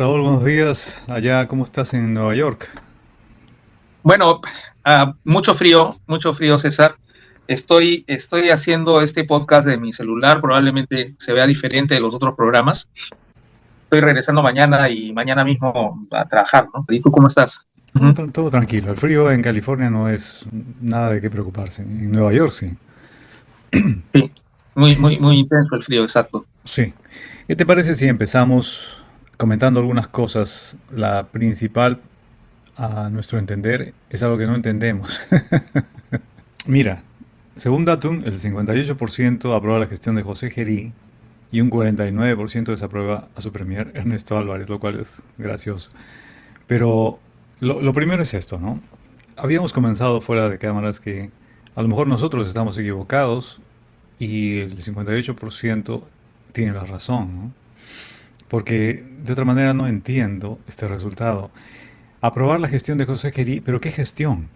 Raúl, buenos días. Allá, ¿cómo estás en Nueva York? Bueno, mucho frío, César. Estoy haciendo este podcast de mi celular, probablemente se vea diferente de los otros programas. Estoy regresando mañana y mañana mismo a trabajar, ¿no? ¿Y tú cómo estás? Todo, Ujú. todo tranquilo. El frío en California no es nada de qué preocuparse. En Nueva York sí. Sí, muy intenso el frío, exacto. Sí. ¿Qué te parece si empezamos comentando algunas cosas? La principal, a nuestro entender, es algo que no entendemos. Mira, según Datum, el 58% aprueba la gestión de José Gerí y un 49% desaprueba a su premier Ernesto Álvarez, lo cual es gracioso. Pero lo primero es esto, ¿no? Habíamos comenzado fuera de cámaras que a lo mejor nosotros estamos equivocados y el 58% tiene la razón, ¿no? Porque de otra manera no entiendo este resultado. Aprobar la gestión de José Gerí, pero ¿qué gestión?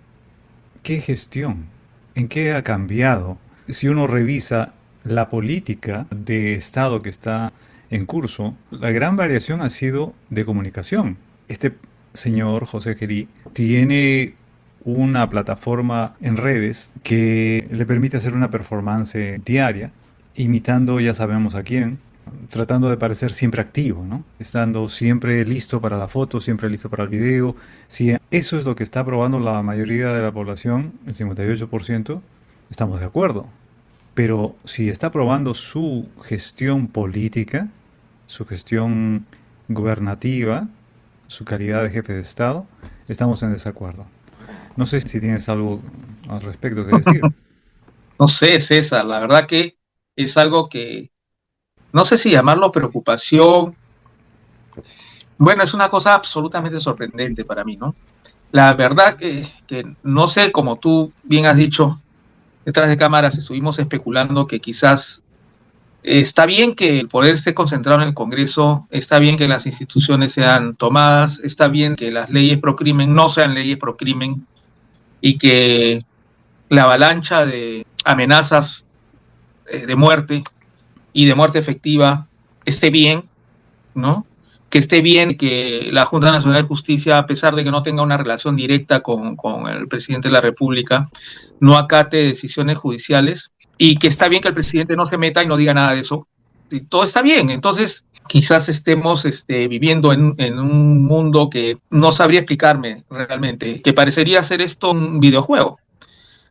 ¿Qué gestión? ¿En qué ha cambiado? Si uno revisa la política de Estado que está en curso, la gran variación ha sido de comunicación. Este señor José Gerí tiene una plataforma en redes que le permite hacer una performance diaria, imitando ya sabemos a quién, tratando de parecer siempre activo, ¿no? Estando siempre listo para la foto, siempre listo para el video. Si eso es lo que está probando la mayoría de la población, el 58%, estamos de acuerdo. Pero si está probando su gestión política, su gestión gubernativa, su calidad de jefe de Estado, estamos en desacuerdo. No sé si tienes algo al respecto que decir. No sé, César, la verdad que es algo que no sé si llamarlo preocupación. Bueno, es una cosa absolutamente sorprendente para mí, ¿no? La verdad que no sé, como tú bien has dicho, detrás de cámaras estuvimos especulando que quizás está bien que el poder esté concentrado en el Congreso, está bien que las instituciones sean tomadas, está bien que las leyes pro crimen no sean leyes pro crimen y que la avalancha de amenazas de muerte y de muerte efectiva esté bien, ¿no? Que esté bien que la Junta Nacional de Justicia, a pesar de que no tenga una relación directa con el presidente de la República, no acate decisiones judiciales y que está bien que el presidente no se meta y no diga nada de eso. Y todo está bien. Entonces, quizás estemos viviendo en un mundo que no sabría explicarme realmente, que parecería ser esto un videojuego.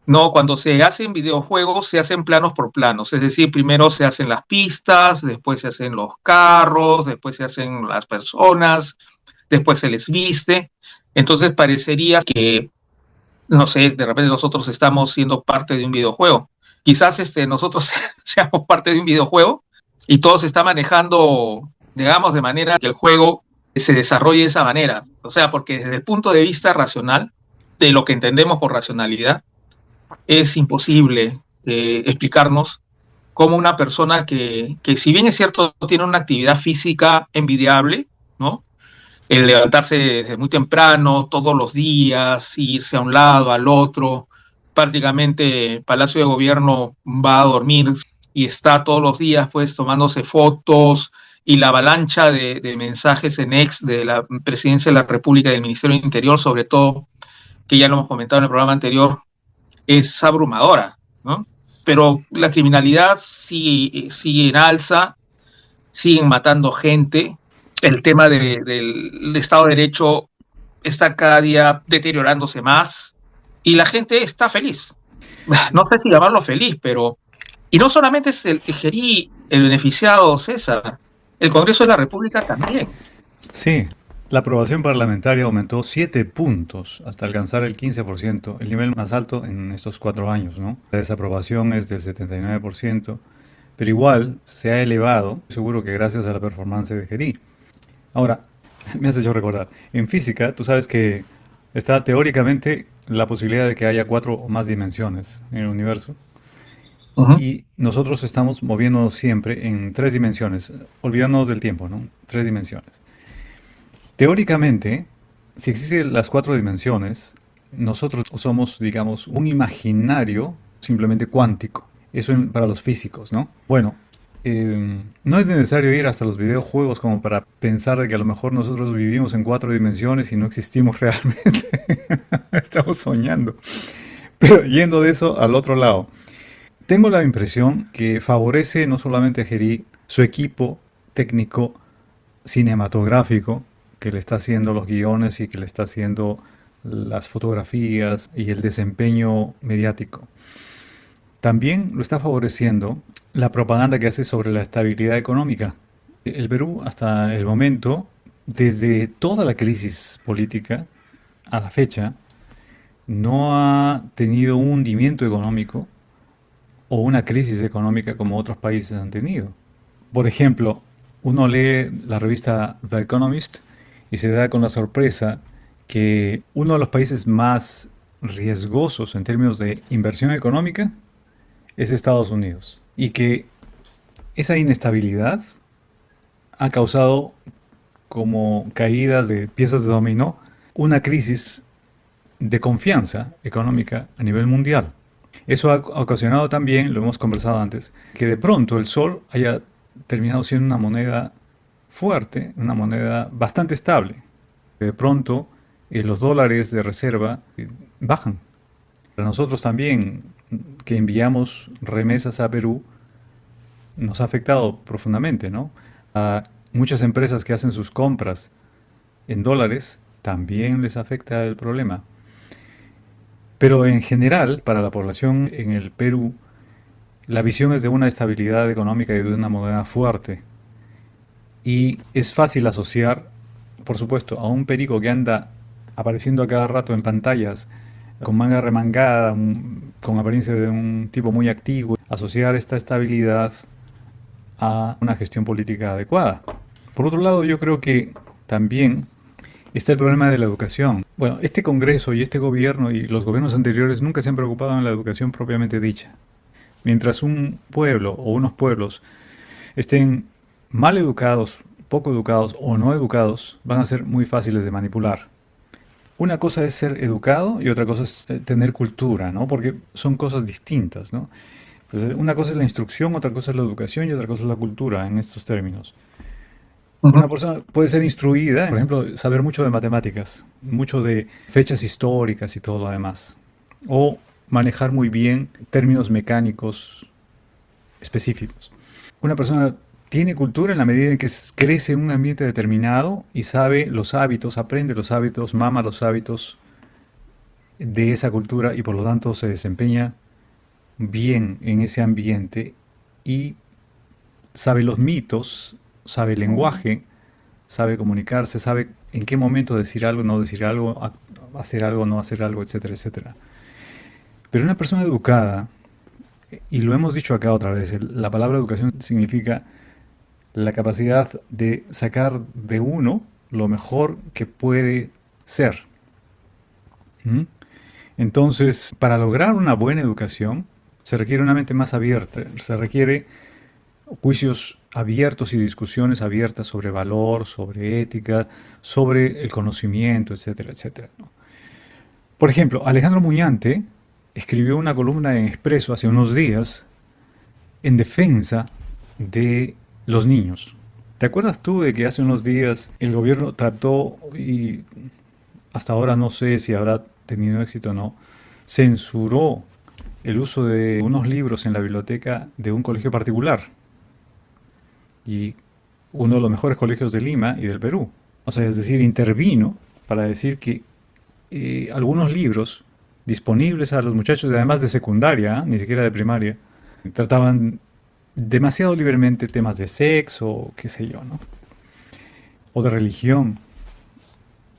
No, cuando se hacen videojuegos se hacen planos por planos, es decir, primero se hacen las pistas, después se hacen los carros, después se hacen las personas, después se les viste. Entonces parecería que, no sé, de repente nosotros estamos siendo parte de un videojuego. Quizás nosotros seamos parte de un videojuego y todo se está manejando, digamos, de manera que el juego se desarrolle de esa manera. O sea, porque desde el punto de vista racional, de lo que entendemos por racionalidad, es imposible explicarnos cómo una persona que, si bien es cierto, tiene una actividad física envidiable, ¿no? El levantarse desde muy temprano, todos los días, irse a un lado, al otro, prácticamente Palacio de Gobierno va a dormir y está todos los días pues tomándose fotos y la avalancha de mensajes en ex de la Presidencia de la República y del Ministerio del Interior, sobre todo, que ya lo hemos comentado en el programa anterior, es abrumadora, ¿no? Pero la criminalidad sigue en alza, siguen matando gente, el tema del Estado de Derecho está cada día deteriorándose más y la gente está feliz. No sé si llamarlo feliz, pero... Y no solamente es el Gerí el beneficiado, César, el Congreso de la República también. Sí, la aprobación parlamentaria aumentó 7 puntos hasta alcanzar el 15%, el nivel más alto en estos 4 años, ¿no? La desaprobación es del 79%, pero igual se ha elevado, seguro que gracias a la performance de Gerí. Ahora, me has hecho recordar, en física tú sabes que está teóricamente la posibilidad de que haya 4 o más dimensiones en el universo Uh -huh. y nosotros estamos moviéndonos siempre en 3 dimensiones, olvidándonos del tiempo, ¿no? 3 dimensiones. Teóricamente, si existen las 4 dimensiones, nosotros somos, digamos, un imaginario simplemente cuántico. Eso para los físicos, ¿no? Bueno, no es necesario ir hasta los videojuegos como para pensar de que a lo mejor nosotros vivimos en cuatro dimensiones y no existimos realmente. Estamos soñando. Pero yendo de eso al otro lado, tengo la impresión que favorece no solamente a Gerí, su equipo técnico cinematográfico, que le está haciendo los guiones y que le está haciendo las fotografías y el desempeño mediático. También lo está favoreciendo la propaganda que hace sobre la estabilidad económica. El Perú, hasta el momento, desde toda la crisis política a la fecha, no ha tenido un hundimiento económico o una crisis económica como otros países han tenido. Por ejemplo, uno lee la revista The Economist y se da con la sorpresa que uno de los países más riesgosos en términos de inversión económica es Estados Unidos. Y que esa inestabilidad ha causado como caídas de piezas de dominó una crisis de confianza económica a nivel mundial. Eso ha ocasionado también, lo hemos conversado antes, que de pronto el sol haya terminado siendo una moneda fuerte, una moneda bastante estable. De pronto los dólares de reserva bajan. Para nosotros también, que enviamos remesas a Perú, nos ha afectado profundamente, ¿no? A muchas empresas que hacen sus compras en dólares también les afecta el problema. Pero en general, para la población en el Perú, la visión es de una estabilidad económica y de una moneda fuerte. Y es fácil asociar, por supuesto, a un perico que anda apareciendo a cada rato en pantallas, con manga remangada, con apariencia de un tipo muy activo, asociar esta estabilidad a una gestión política adecuada. Por otro lado, yo creo que también está el problema de la educación. Bueno, este Congreso y este gobierno y los gobiernos anteriores nunca se han preocupado en la educación propiamente dicha. Mientras un pueblo o unos pueblos estén mal educados, poco educados o no educados, van a ser muy fáciles de manipular. Una cosa es ser educado y otra cosa es tener cultura, ¿no? Porque son cosas distintas, ¿no? Pues una cosa es la instrucción, otra cosa es la educación y otra cosa es la cultura en estos términos. Una Ujú. persona puede ser instruida, por ejemplo, saber mucho de matemáticas, mucho de fechas históricas y todo lo demás. O manejar muy bien términos mecánicos específicos. Una persona tiene cultura en la medida en que crece en un ambiente determinado y sabe los hábitos, aprende los hábitos, mama los hábitos de esa cultura y por lo tanto se desempeña bien en ese ambiente y sabe los mitos, sabe el lenguaje, sabe comunicarse, sabe en qué momento decir algo, no decir algo, hacer algo, no hacer algo, etcétera, etcétera. Pero una persona educada, y lo hemos dicho acá otra vez, la palabra educación significa la capacidad de sacar de uno lo mejor que puede ser. ¿Mm? Entonces, para lograr una buena educación, se requiere una mente más abierta, se requiere juicios abiertos y discusiones abiertas sobre valor, sobre ética, sobre el conocimiento, etcétera, etcétera, ¿no? Por ejemplo, Alejandro Muñante escribió una columna en Expreso hace unos días en defensa de los niños. ¿Te acuerdas tú de que hace unos días el gobierno trató, y hasta ahora no sé si habrá tenido éxito o no, censuró el uso de unos libros en la biblioteca de un colegio particular? Y uno de los mejores colegios de Lima y del Perú. O sea, es decir, intervino para decir que algunos libros disponibles a los muchachos, además de secundaria, ni siquiera de primaria, trataban demasiado libremente temas de sexo, qué sé yo, ¿no? O de religión.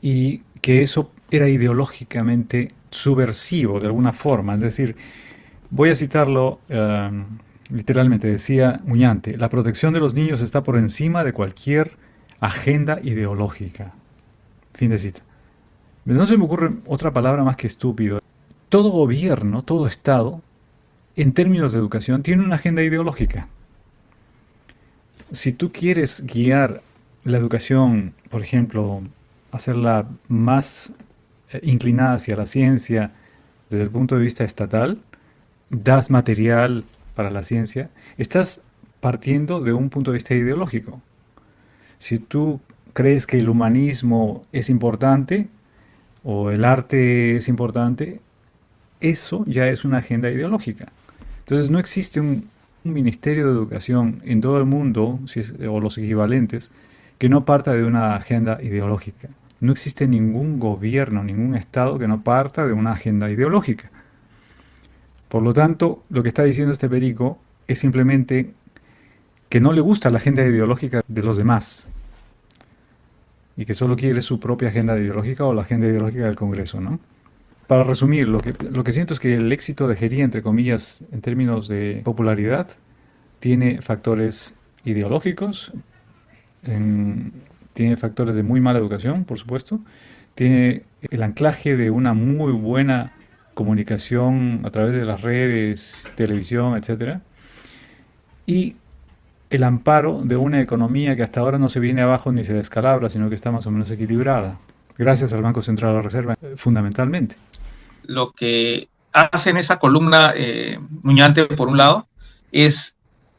Y que eso era ideológicamente subversivo de alguna forma. Es decir, voy a citarlo literalmente, decía Muñante, la protección de los niños está por encima de cualquier agenda ideológica. Fin de cita. No se me ocurre otra palabra más que estúpido. Todo gobierno, todo Estado, en términos de educación, tiene una agenda ideológica. Si tú quieres guiar la educación, por ejemplo, hacerla más inclinada hacia la ciencia desde el punto de vista estatal, das material para la ciencia, estás partiendo de un punto de vista ideológico. Si tú crees que el humanismo es importante o el arte es importante, eso ya es una agenda ideológica. Entonces no existe un ministerio de educación en todo el mundo, o los equivalentes, que no parta de una agenda ideológica. No existe ningún gobierno, ningún estado que no parta de una agenda ideológica. Por lo tanto, lo que está diciendo este perico es simplemente que no le gusta la agenda ideológica de los demás y que solo quiere su propia agenda ideológica o la agenda ideológica del Congreso, ¿no? Para resumir, lo que siento es que el éxito de Heredia, entre comillas, en términos de popularidad, tiene factores ideológicos, tiene factores de muy mala educación, por supuesto, tiene el anclaje de una muy buena comunicación a través de las redes, televisión, etcétera, y el amparo de una economía que hasta ahora no se viene abajo ni se descalabra, sino que está más o menos equilibrada, gracias al Banco Central de la Reserva, fundamentalmente. Lo que hace en esa columna Muñante, por un lado, es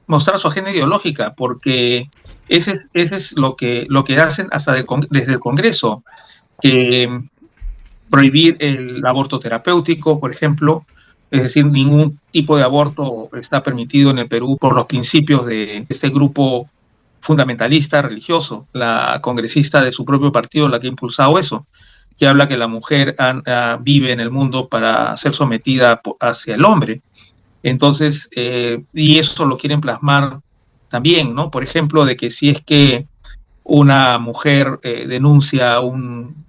mostrar su agenda ideológica, porque ese es lo que hacen hasta desde el Congreso, que prohibir el aborto terapéutico, por ejemplo, es decir, ningún tipo de aborto está permitido en el Perú por los principios de este grupo fundamentalista religioso, la congresista de su propio partido, la que ha impulsado eso, que habla que la mujer vive en el mundo para ser sometida hacia el hombre. Entonces, y eso lo quieren plasmar también, ¿no? Por ejemplo, de que si es que una mujer denuncia un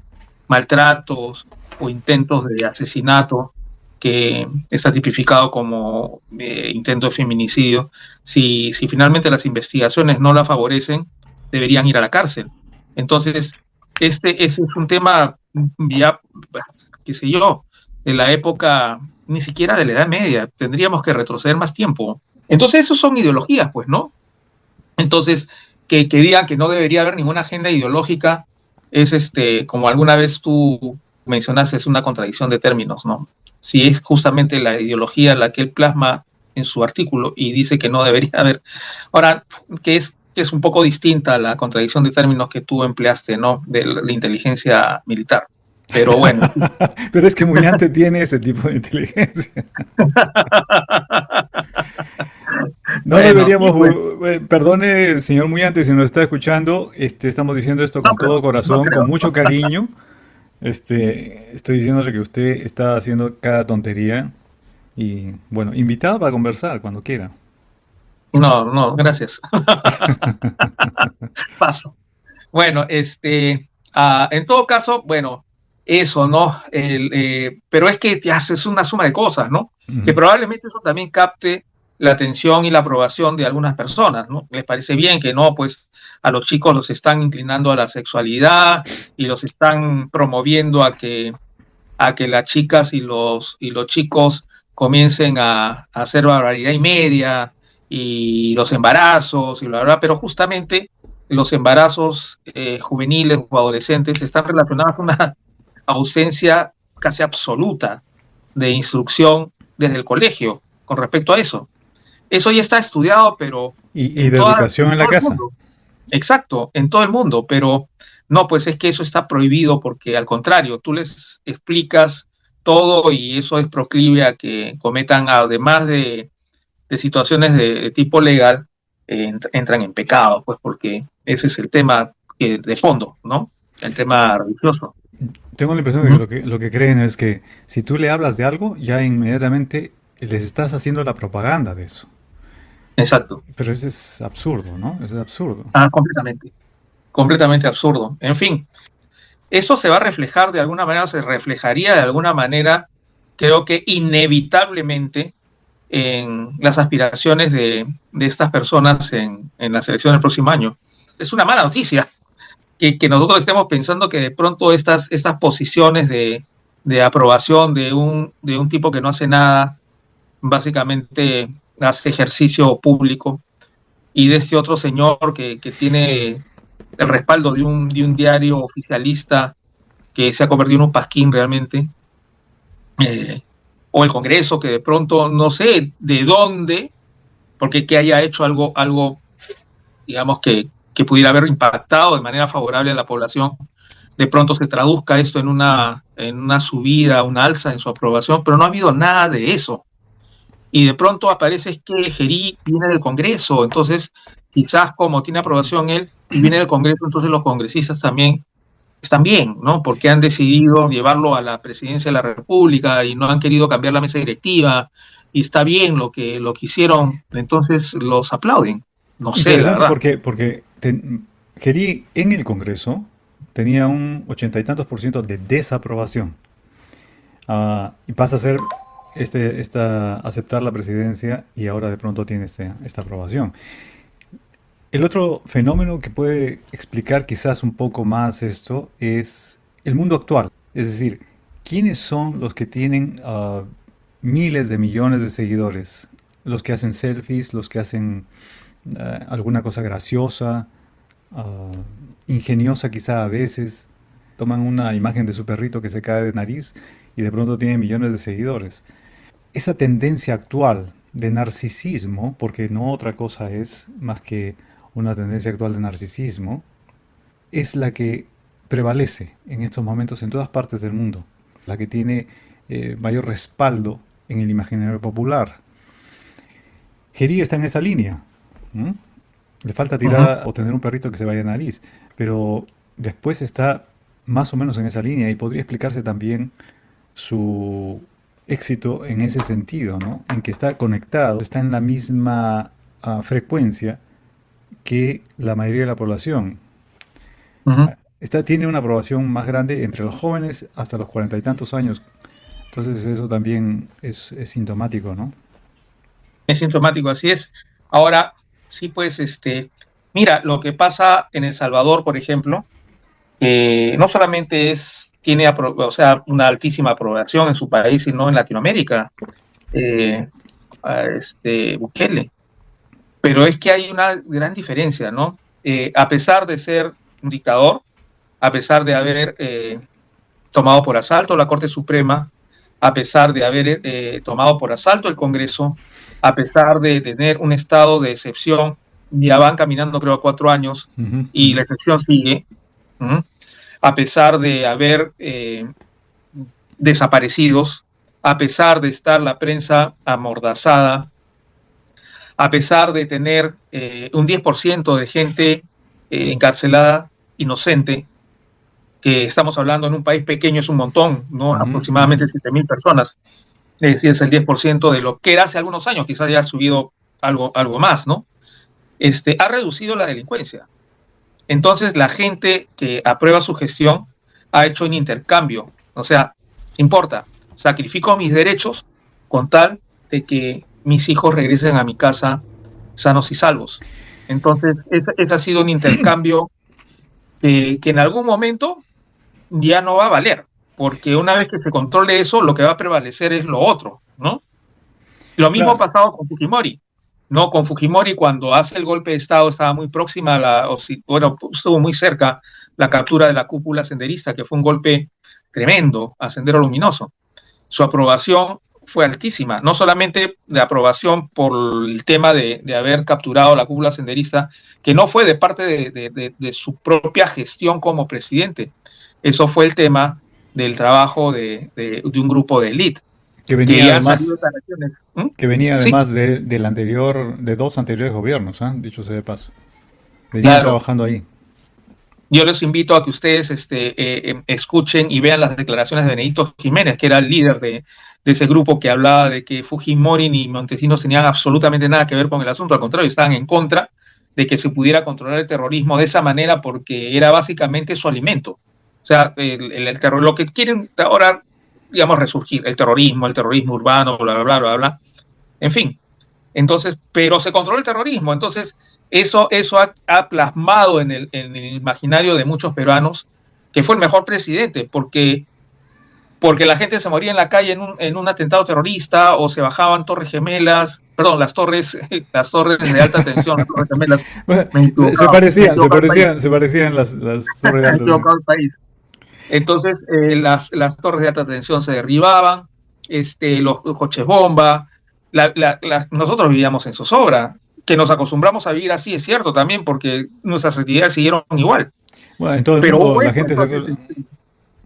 maltratos o intentos de asesinato que está tipificado como intento de feminicidio, si finalmente las investigaciones no la favorecen, deberían ir a la cárcel. Entonces, ese es un tema ya, qué sé yo, de la época, ni siquiera de la Edad Media, tendríamos que retroceder más tiempo. Entonces, eso son ideologías, pues, ¿no? Entonces, que digan que no debería haber ninguna agenda ideológica es, como alguna vez tú mencionaste, es una contradicción de términos, ¿no? Si es justamente la ideología la que él plasma en su artículo y dice que no debería haber. Ahora, que es un poco distinta a la contradicción de términos que tú empleaste, ¿no? De la inteligencia militar. Pero bueno. Pero es que Muñante tiene ese tipo de inteligencia. No bueno, deberíamos, pues, perdone, señor Muñante, si nos está escuchando, estamos diciendo esto con todo corazón, con mucho cariño. Estoy diciéndole que usted está haciendo cada tontería y, bueno, invitado para conversar cuando quiera. No, gracias. Paso. Bueno, en todo caso, bueno, eso, ¿no? Pero es que ya es una suma de cosas, ¿no? Que probablemente eso también capte la atención y la aprobación de algunas personas, ¿no? Les parece bien que no, pues a los chicos los están inclinando a la sexualidad y los están promoviendo a que las chicas y los chicos comiencen a hacer barbaridad y media y los embarazos y la verdad, pero justamente los embarazos juveniles o adolescentes están relacionados con una ausencia casi absoluta de instrucción desde el colegio con respecto a eso. Eso ya está estudiado, pero... Y de educación en la casa. Exacto, en todo el mundo, pero no, pues es que eso está prohibido porque al contrario, tú les explicas todo y eso es proclive a que cometan, además de situaciones de tipo legal, entran en pecado, pues porque ese es el tema de fondo, ¿no? El tema religioso. Tengo la impresión de que lo que creen es que si tú le hablas de algo, ya inmediatamente les estás haciendo la propaganda de eso. Exacto. Pero eso es absurdo, ¿no? Eso es absurdo. Completamente. Completamente absurdo. En fin, eso se va a reflejar de alguna manera, se reflejaría de alguna manera, creo que inevitablemente, en las aspiraciones de estas personas en las elecciones del próximo año. Es una mala noticia que nosotros estemos pensando que de pronto estas posiciones de aprobación de un tipo que no hace nada, básicamente hace ejercicio público, y de este otro señor que tiene el respaldo de un diario oficialista que se ha convertido en un pasquín realmente, o el Congreso que de pronto no sé de dónde porque que haya hecho algo digamos, que pudiera haber impactado de manera favorable a la población, de pronto se traduzca esto en una subida, una alza en su aprobación, pero no ha habido nada de eso. Y de pronto aparece que Gerí viene del Congreso, entonces quizás como tiene aprobación él y viene del Congreso, entonces los congresistas también están bien, ¿no? Porque han decidido llevarlo a la presidencia de la República y no han querido cambiar la mesa directiva y está bien lo que hicieron, entonces los aplauden. No sé, la Interesante verdad. porque Geri en el Congreso tenía un 80 y tantos % de desaprobación. Y pasa a ser aceptar la presidencia y ahora de pronto tiene esta aprobación. El otro fenómeno que puede explicar quizás un poco más esto es el mundo actual. Es decir, ¿quiénes son los que tienen miles de millones de seguidores? Los que hacen selfies, los que hacen alguna cosa graciosa, ah, ingeniosa quizá a veces. Toman una imagen de su perrito que se cae de nariz y de pronto tiene millones de seguidores. Esa tendencia actual de narcisismo, porque no otra cosa es más que una tendencia actual de narcisismo, es la que prevalece en estos momentos en todas partes del mundo, la que tiene mayor respaldo en el imaginario popular. Gerí está en esa línea. ¿Mm? Le falta Uh -huh. tirar o tener un perrito que se vaya a nariz, pero después está más o menos en esa línea y podría explicarse también su éxito en ese sentido, ¿no? En que está conectado, está en la misma frecuencia que la mayoría de la población. Uh -huh. Tiene una aprobación más grande entre los jóvenes hasta los 40 y tantos años. Entonces eso también es sintomático, ¿no? Es sintomático, así es. Ahora, sí, pues, mira, lo que pasa en El Salvador, por ejemplo, no solamente tiene o sea, una altísima aprobación en su país, sino en Latinoamérica, Bukele. Pero es que hay una gran diferencia, ¿no? A pesar de ser un dictador, a pesar de haber tomado por asalto la Corte Suprema, a pesar de haber tomado por asalto el Congreso, a pesar de tener un estado de excepción, ya van caminando creo 4 años Uh -huh, uh y la -huh. excepción sigue, ¿Mm? A pesar de haber desaparecidos, a pesar de estar la prensa amordazada, a pesar de tener un 10% de gente encarcelada inocente, que estamos hablando en un país pequeño, es un montón, ¿no? Uh -huh, uh Aproximadamente -huh. 7.000 personas. Es decir, es el 10% de lo que era hace algunos años, quizás ya ha subido algo más, ¿no? Ha reducido la delincuencia. Entonces, la gente que aprueba su gestión ha hecho un intercambio. O sea, importa, sacrifico mis derechos con tal de que mis hijos regresen a mi casa sanos y salvos. Entonces, ese ha sido un intercambio que en algún momento ya no va a valer, porque una vez que se controle eso, lo que va a prevalecer es lo otro, ¿no? Lo mismo ha Claro. pasado con Fujimori, ¿no? Con Fujimori cuando hace el golpe de Estado estaba muy próxima bueno, estuvo muy cerca la captura de la cúpula senderista, que fue un golpe tremendo a Sendero Luminoso. Su aprobación fue altísima, no solamente de aprobación por el tema de haber capturado la cúpula senderista, que no fue de parte de su propia gestión como presidente, eso fue el tema del trabajo de un grupo de élite, Que que venía ya han salido además, declaraciones. ¿Mm? que venía Sí, además del anterior, de dos anteriores gobiernos, ¿eh? Dicho sea de paso. Venían claro. trabajando ahí. Yo les invito a que ustedes escuchen y vean las declaraciones de Benedicto Jiménez, que era el líder de ese grupo que hablaba de que Fujimori ni Montesinos tenían absolutamente nada que ver con el asunto, al contrario, estaban en contra de que se pudiera controlar el terrorismo de esa manera porque era básicamente su alimento. O sea, el terror, lo que quieren ahora, digamos, resurgir, el terrorismo urbano, bla, bla, bla, bla, bla. En fin, entonces, pero se controla el terrorismo. Entonces, eso ha plasmado en el imaginario de muchos peruanos que fue el mejor presidente, porque la gente se moría en la calle en un atentado terrorista o se bajaban torres gemelas, perdón, las torres de alta tensión, las torres gemelas. Bueno, Me he se equivocado, me he parecían, se equivocado el país. parecían, se parecían las torres de Me he alta tensión. equivocado el país. Entonces, las torres de alta tensión se derribaban, los coches bomba, nosotros vivíamos en zozobra. Que nos acostumbramos a vivir así es cierto también, porque nuestras actividades siguieron igual. Bueno, en todo el Pero mundo hubo la eso, gente entonces,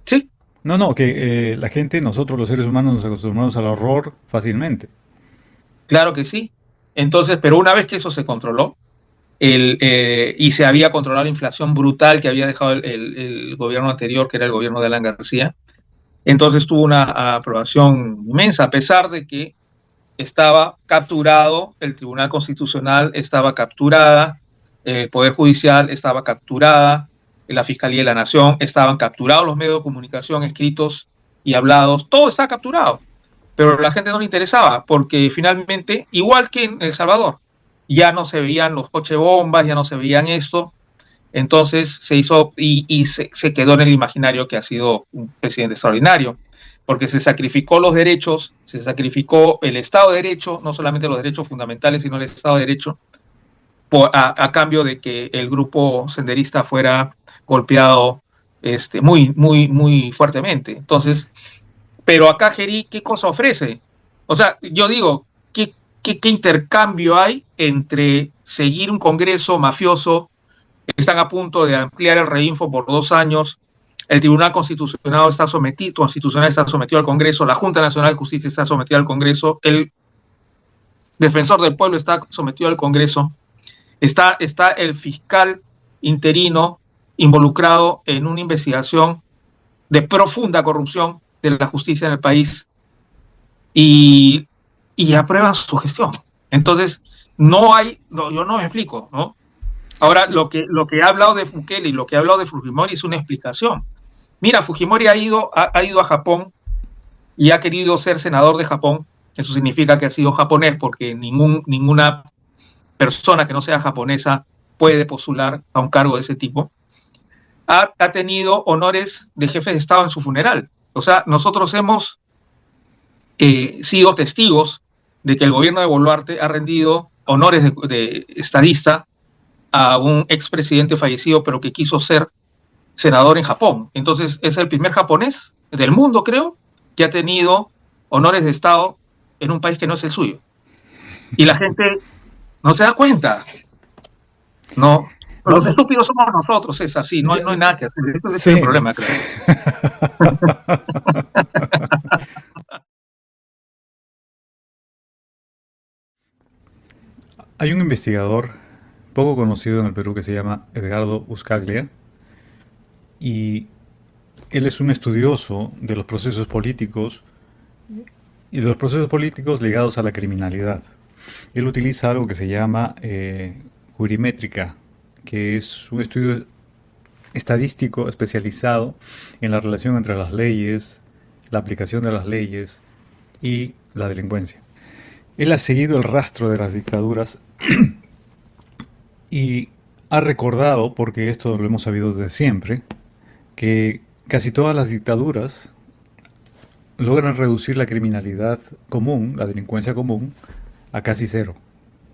sí, No, no, que la gente, nosotros los seres humanos nos acostumbramos al horror fácilmente. claro que sí. Entonces, pero una vez que eso se controló, y se había controlado la inflación brutal que había dejado el gobierno anterior, que era el gobierno de Alan García, entonces tuvo una aprobación inmensa, a pesar de que estaba capturado, el Tribunal Constitucional estaba capturada, el Poder Judicial estaba capturada, la Fiscalía de la Nación estaban capturados, los medios de comunicación escritos y hablados, todo estaba capturado, pero a la gente no le interesaba, porque finalmente, igual que en El Salvador, ya no se veían los coches bombas, ya no se veían esto, entonces se hizo se quedó en el imaginario que ha sido un presidente extraordinario, porque se sacrificó los derechos, se sacrificó el Estado de Derecho, no solamente los derechos fundamentales, sino el Estado de Derecho, a cambio de que el grupo senderista fuera golpeado muy fuertemente. Entonces, pero acá Gerí, ¿qué cosa ofrece? O sea, yo digo, ¿qué intercambio hay entre seguir un Congreso mafioso? Están a punto de ampliar el reinfo por 2 años. El Tribunal Constitucional está sometido al Congreso, la Junta Nacional de Justicia está sometida al Congreso, el Defensor del Pueblo está sometido al Congreso, está el fiscal interino involucrado en una investigación de profunda corrupción de la justicia en el país y, y aprueban su gestión. Entonces, yo no me explico, ¿no? Ahora, lo que ha hablado de Bukele y lo que ha hablado de Fujimori es una explicación. Mira, Fujimori ha ido a Japón y ha querido ser senador de Japón. Eso significa que ha sido japonés, porque ninguna persona que no sea japonesa puede postular a un cargo de ese tipo. Ha tenido honores de jefe de Estado en su funeral. O sea, nosotros hemos sido testigos de que el gobierno de Boluarte ha rendido honores de estadista a un expresidente fallecido, pero que quiso ser senador en Japón. Entonces, es el primer japonés del mundo, creo, que ha tenido honores de Estado en un país que no es el suyo. Y la gente no se da cuenta. No. Los estúpidos somos nosotros, es así, no hay nada que hacer. Ese es el Sí. problema, creo. Hay un investigador poco conocido en el Perú que se llama Edgardo Buscaglia y él es un estudioso de los procesos políticos y de los procesos políticos ligados a la criminalidad. Él utiliza algo que se llama jurimétrica, que es un estudio estadístico especializado en la relación entre las leyes, la aplicación de las leyes y la delincuencia. Él ha seguido el rastro de las dictaduras y ha recordado, porque esto lo hemos sabido desde siempre, que casi todas las dictaduras logran reducir la criminalidad común, la delincuencia común, a casi cero.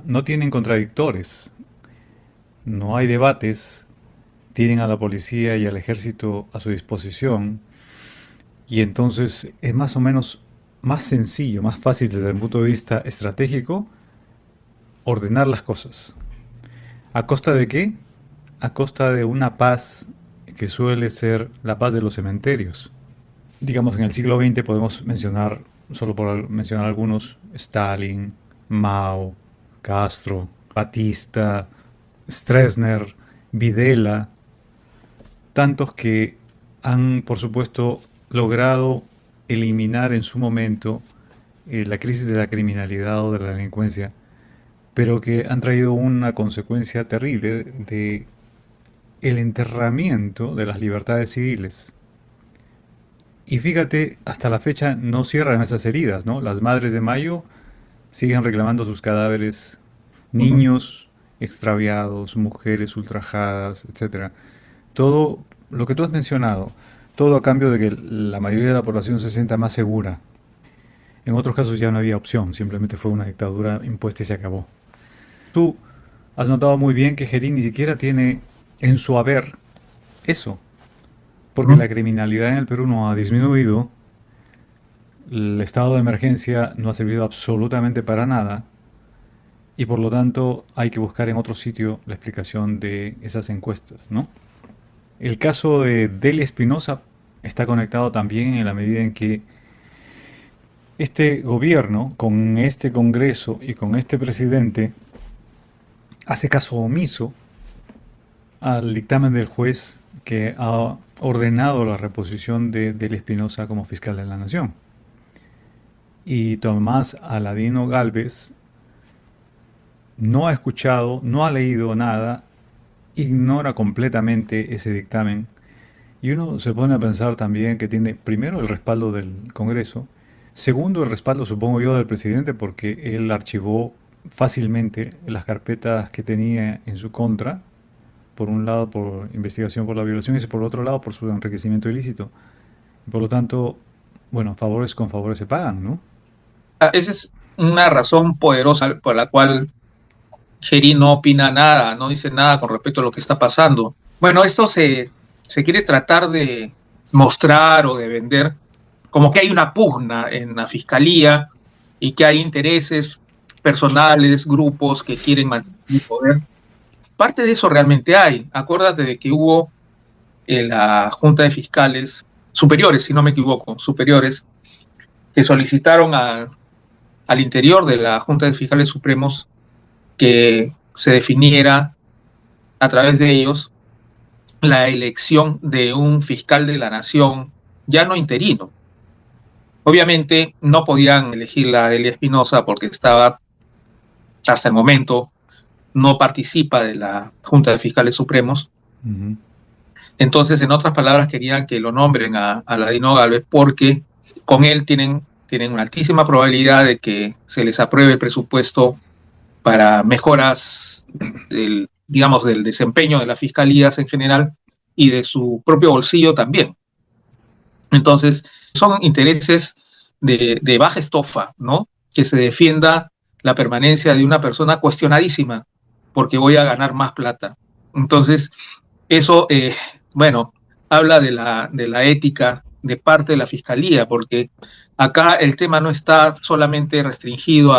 No tienen contradictores, no hay debates, tienen a la policía y al ejército a su disposición y entonces es más o menos más sencillo, más fácil desde el punto de vista estratégico ordenar las cosas. ¿A costa de qué? A costa de una paz que suele ser la paz de los cementerios. Digamos, en el siglo XX podemos mencionar, solo por mencionar algunos, Stalin, Mao, Castro, Batista, Stroessner, Videla, tantos que han, por supuesto, logrado eliminar en su momento la crisis de la criminalidad o de la delincuencia, pero que han traído una consecuencia terrible de el enterramiento de las libertades civiles. Y fíjate, hasta la fecha no cierran esas heridas, ¿no? Las madres de Mayo siguen reclamando sus cadáveres, niños extraviados, mujeres ultrajadas, etcétera. Todo lo que tú has mencionado, todo a cambio de que la mayoría de la población se sienta más segura. En otros casos ya no había opción, simplemente fue una dictadura impuesta y se acabó. Tú has notado muy bien que Gerín ni siquiera tiene en su haber eso, porque la criminalidad en el Perú no ha disminuido, el estado de emergencia no ha servido absolutamente para nada y por lo tanto hay que buscar en otro sitio la explicación de esas encuestas, ¿no? El caso de Delia Espinosa está conectado también en la medida en que este gobierno, con este Congreso y con este presidente, hace caso omiso al dictamen del juez que ha ordenado la reposición de Delia Espinosa como fiscal de la Nación. Y Tomás Aladino Gálvez no ha escuchado, no ha leído nada, ignora completamente ese dictamen. Y uno se pone a pensar también que tiene primero el respaldo del Congreso, segundo el respaldo, supongo yo, del presidente, porque él archivó fácilmente las carpetas que tenía en su contra, por un lado por investigación por la violación y por otro lado por su enriquecimiento ilícito. Por lo tanto, bueno, favores con favores se pagan, ¿no? Esa es una razón poderosa por la cual Geri no opina nada, no dice nada con respecto a lo que está pasando. Bueno, esto se quiere tratar de mostrar o de vender como que hay una pugna en la fiscalía y que hay intereses personales, grupos que quieren mantener el poder. Parte de eso realmente hay. Acuérdate de que hubo en la Junta de Fiscales superiores, si no me equivoco, superiores, que solicitaron al interior de la Junta de Fiscales Supremos que se definiera a través de ellos la elección de un fiscal de la nación, ya no interino. Obviamente no podían elegir a Delia Espinosa porque estaba, hasta el momento, no participa de la Junta de Fiscales Supremos. Entonces, en otras palabras, querían que lo nombren a Aladino Gálvez porque con él tienen una altísima probabilidad de que se les apruebe el presupuesto para mejoras del desempeño de las fiscalías en general y de su propio bolsillo también. Entonces, son intereses de baja estofa, ¿no? Que se defienda la permanencia de una persona cuestionadísima porque voy a ganar más plata. Entonces, eso, bueno, habla de la ética de parte de la fiscalía, porque acá el tema no está solamente restringido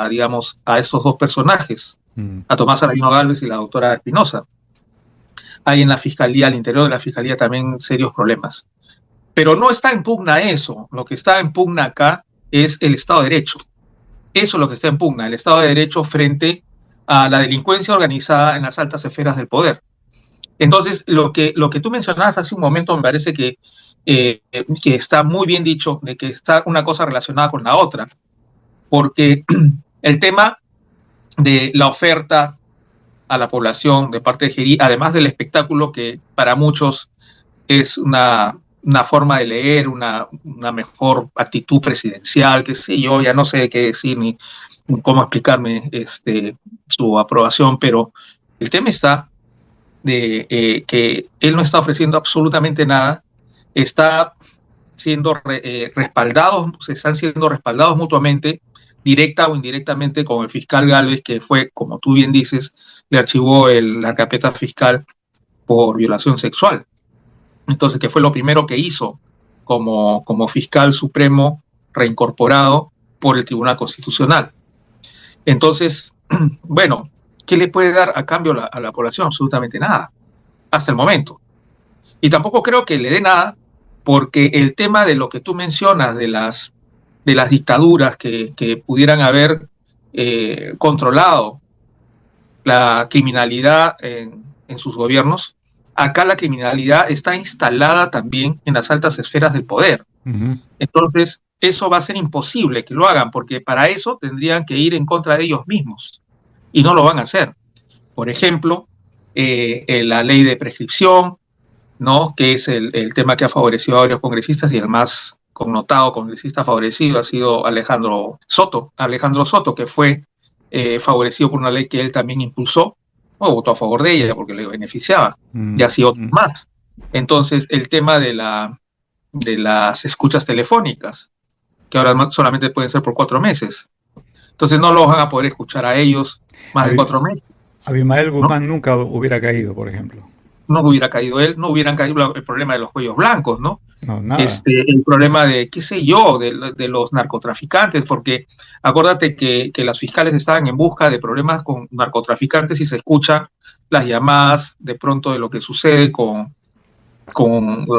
digamos, a estos dos personajes, a Tomás Aladino Gálvez y la doctora Espinosa. Hay en la fiscalía, al interior de la fiscalía, también serios problemas. Pero no está en pugna eso. Lo que está en pugna acá es el Estado de Derecho. Eso es lo que está en pugna, el Estado de Derecho frente a la delincuencia organizada en las altas esferas del poder. Entonces, lo que tú mencionabas hace un momento me parece que está muy bien dicho, de que está una cosa relacionada con la otra, porque el tema de la oferta a la población de parte de Geri, además del espectáculo que para muchos es una forma de leer, una mejor actitud presidencial, qué sé yo, ya no sé qué decir ni cómo explicarme su aprobación, pero el tema está de que él no está ofreciendo absolutamente nada, está siendo se están siendo respaldados mutuamente, directa o indirectamente, con el fiscal Gálvez, que fue, como tú bien dices, le archivó la carpeta fiscal por violación sexual. Entonces, que fue lo primero que hizo como fiscal supremo reincorporado por el Tribunal Constitucional. Entonces, bueno, ¿qué le puede dar a cambio a la población? Absolutamente nada, hasta el momento. Y tampoco creo que le dé nada, porque el tema de lo que tú mencionas, de las dictaduras que pudieran haber controlado la criminalidad en sus gobiernos, acá la criminalidad está instalada también en las altas esferas del poder. Entonces, eso va a ser imposible que lo hagan, porque para eso tendrían que ir en contra de ellos mismos, y no lo van a hacer. Por ejemplo, la ley de prescripción, ¿no? Que es el tema que ha favorecido a varios congresistas, y el más connotado congresista favorecido ha sido Alejandro Soto, que fue favorecido por una ley que él también impulsó, o votó a favor de ella porque le beneficiaba, y así otros más. Entonces, el tema de las escuchas telefónicas, que ahora solamente pueden ser por 4 meses. Entonces no los van a poder escuchar a ellos más de 4 meses. Abimael Guzmán, ¿no? Nunca hubiera caído, por ejemplo. no hubiera caído él, no hubieran caído el problema de los cuellos blancos, ¿no? No, nada. El problema de, qué sé yo, de los narcotraficantes, porque acuérdate que las fiscales estaban en busca de problemas con narcotraficantes y se escuchan las llamadas de pronto de lo que sucede con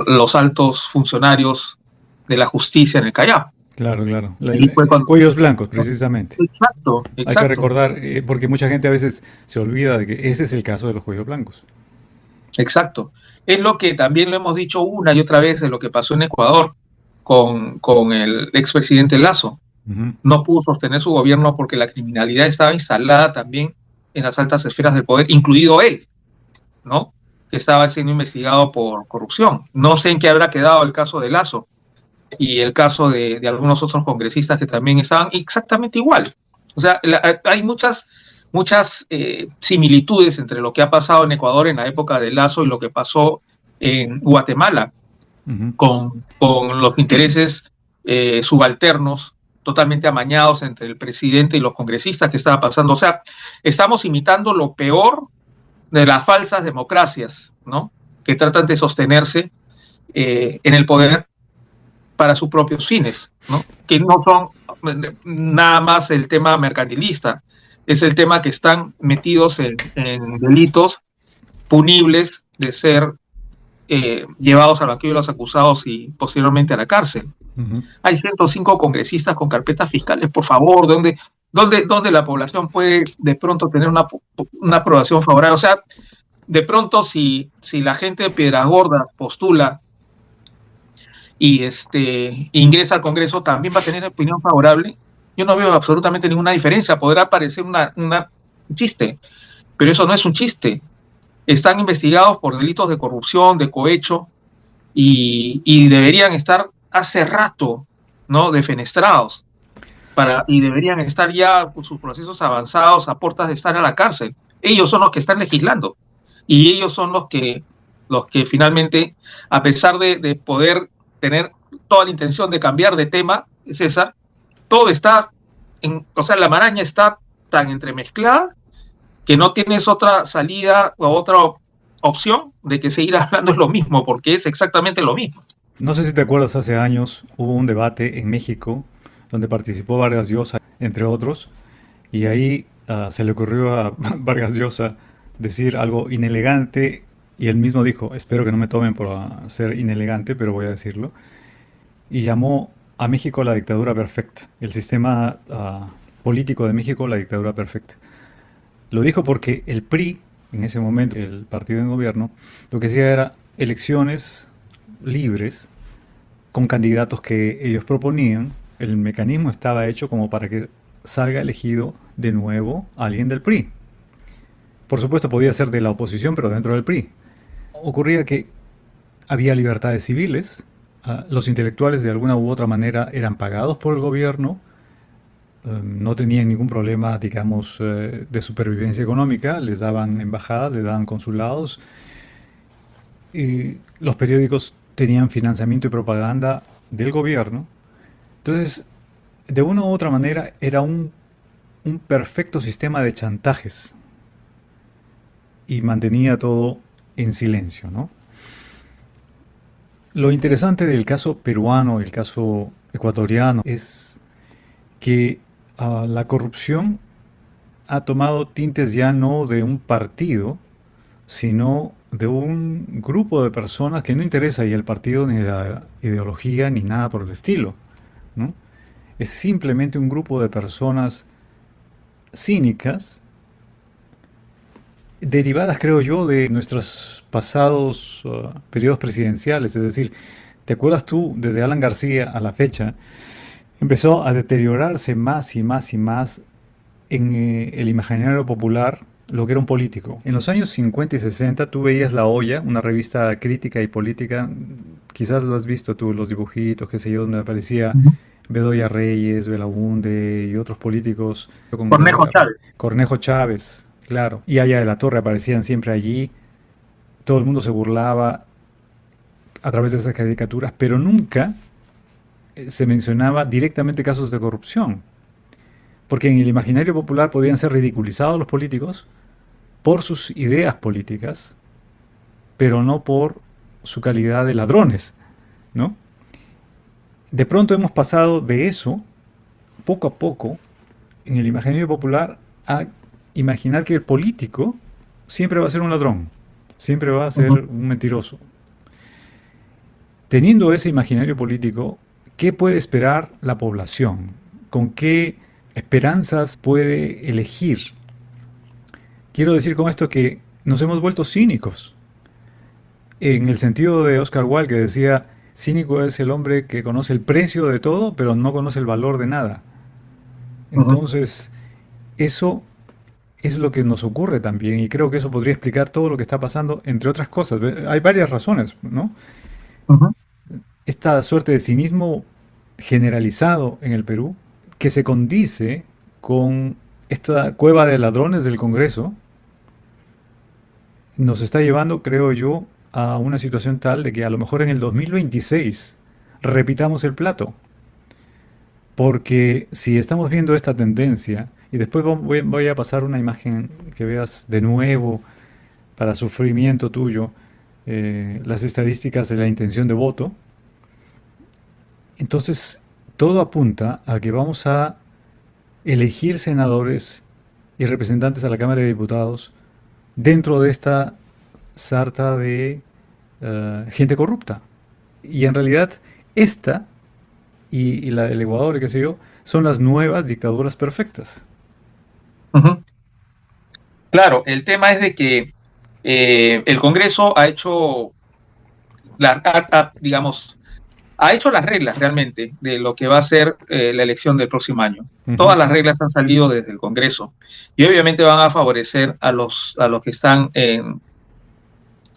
los altos funcionarios de la justicia en el Callao. Claro, claro. Y fue cuando... Cuellos blancos, precisamente. Exacto, Hay que exacto. recordar, porque mucha gente a veces se olvida de que ese es el caso de los cuellos blancos. Exacto. Es lo que también lo hemos dicho una y otra vez de lo que pasó en Ecuador con el expresidente Lazo. Ujú. No pudo sostener su gobierno porque la criminalidad estaba instalada también en las altas esferas del poder, incluido él, ¿no? Que estaba siendo investigado por corrupción. No sé en qué habrá quedado el caso de Lazo y el caso de algunos otros congresistas que también estaban exactamente igual. O sea, hay muchas similitudes entre lo que ha pasado en Ecuador en la época de Lazo y lo que pasó en Guatemala Ujú. con los intereses subalternos totalmente amañados entre el presidente y los congresistas que estaba pasando. O sea, estamos imitando lo peor de las falsas democracias, ¿no? Que tratan de sostenerse en el poder para sus propios fines, ¿no? Que no son nada más el tema mercantilista, es el tema que están metidos en delitos punibles de ser llevados al banquillo de los acusados y posteriormente a la cárcel. Ujú. Hay 105 congresistas con carpetas fiscales, por favor, ¿dónde la población puede de pronto tener una aprobación favorable? O sea, de pronto si la gente de Piedras Gordas postula y ingresa al Congreso, también va a tener opinión favorable. Yo no veo absolutamente ninguna diferencia. Podrá parecer un chiste, pero eso no es un chiste. Están investigados por delitos de corrupción, de cohecho, y deberían estar hace rato, ¿no? Defenestrados y deberían estar ya con sus procesos avanzados a puertas de estar a la cárcel. Ellos son los que están legislando y ellos son los que finalmente, a pesar de poder tener toda la intención de cambiar de tema, César, todo está, o sea, la maraña está tan entremezclada que no tienes otra salida o otra opción de que seguir hablando es lo mismo, porque es exactamente lo mismo. No sé si te acuerdas, hace años hubo un debate en México donde participó Vargas Llosa, entre otros, y ahí se le ocurrió a Vargas Llosa decir algo inelegante y él mismo dijo, espero que no me tomen por ser inelegante, pero voy a decirlo, y llamó a México la dictadura perfecta, el sistema político de México la dictadura perfecta. Lo dijo porque el PRI, en ese momento, el partido en gobierno, lo que hacía era elecciones libres con candidatos que ellos proponían. El mecanismo estaba hecho como para que salga elegido de nuevo alguien del PRI. Por supuesto podía ser de la oposición, pero dentro del PRI. Ocurría que había libertades civiles, los intelectuales de alguna u otra manera eran pagados por el gobierno, no tenían ningún problema, digamos, de supervivencia económica, les daban embajadas, les daban consulados, y los periódicos tenían financiamiento y propaganda del gobierno. Entonces, de una u otra manera, era un perfecto sistema de chantajes y mantenía todo en silencio, ¿no? Lo interesante del caso peruano, el caso ecuatoriano, es que la corrupción ha tomado tintes ya no de un partido, sino de un grupo de personas que no interesa y el partido ni la ideología ni nada por el estilo, ¿no? Es simplemente un grupo de personas cínicas, derivadas, creo yo, de nuestros pasados periodos presidenciales. Es decir, ¿te acuerdas tú, desde Alan García a la fecha, empezó a deteriorarse más y más y más en el imaginario popular lo que era un político? En los años 50 y 60 tú veías La Olla, una revista crítica y política, quizás lo has visto tú, los dibujitos, qué sé yo, donde aparecía Bedoya Reyes, Belaunde y otros políticos con Cornejo Chávez. Cornejo Chávez, claro, y Aya de la Torre aparecían siempre allí, todo el mundo se burlaba a través de esas caricaturas, pero nunca se mencionaba directamente casos de corrupción, porque en el imaginario popular podían ser ridiculizados los políticos por sus ideas políticas, pero no por su calidad de ladrones, ¿no? De pronto hemos pasado de eso, poco a poco, en el imaginario popular, a imaginar que el político siempre va a ser un ladrón, siempre va a ser Ujú. un mentiroso. Teniendo ese imaginario político, ¿qué puede esperar la población? ¿Con qué esperanzas puede elegir? Quiero decir con esto que nos hemos vuelto cínicos, en el sentido de Oscar Wilde, que decía, cínico es el hombre que conoce el precio de todo, pero no conoce el valor de nada. Ujú. Entonces, eso es lo que nos ocurre también, y creo que eso podría explicar todo lo que está pasando, entre otras cosas. Hay varias razones, ¿no? Ujú. Esta suerte de cinismo generalizado en el Perú, que se condice con esta cueva de ladrones del Congreso, nos está llevando, creo yo, a una situación tal de que a lo mejor en el 2026 repitamos el plato. Porque si estamos viendo esta tendencia, y después voy a pasar una imagen que veas de nuevo para sufrimiento tuyo, las estadísticas de la intención de voto, entonces todo apunta a que vamos a elegir senadores y representantes a la Cámara de Diputados dentro de esta sarta de gente corrupta. Y en realidad esta y la del Ecuador y qué sé yo, son las nuevas dictaduras perfectas. Ujú. Claro, el tema es de que el Congreso ha hecho, digamos, ha hecho las reglas realmente de lo que va a ser la elección del próximo año. Ujú. Todas las reglas han salido desde el Congreso y obviamente van a favorecer a los que están en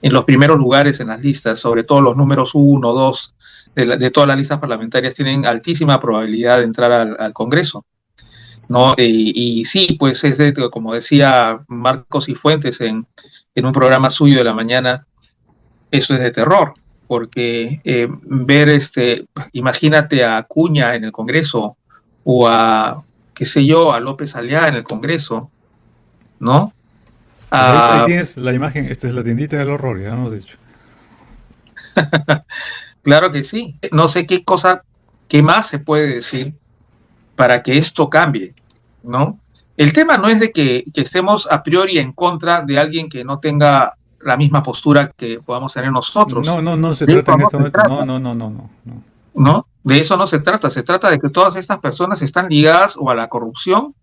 los primeros lugares en las listas, sobre todo los números uno, 2 de todas las listas parlamentarias tienen altísima probabilidad de entrar al Congreso. ¿No? Y sí, pues es de, como decía Marcos y Fuentes en un programa suyo de la mañana, eso es de terror, porque ver, imagínate a Acuña en el Congreso o a, qué sé yo, a López Aliá en el Congreso, ¿no? Pues ahí Ah, tienes la imagen, esta es la tiendita del horror, ya hemos dicho. claro que sí. No sé qué cosa, qué más se puede decir para que esto cambie, ¿no? El tema no es de que estemos a priori en contra de alguien que no tenga la misma postura que podamos tener No, nosotros. no, no se De trata eso en no este se momento. No, trata, no, no, no, no, no. ¿no? De eso no se trata de que todas estas personas están ligadas o a la corrupción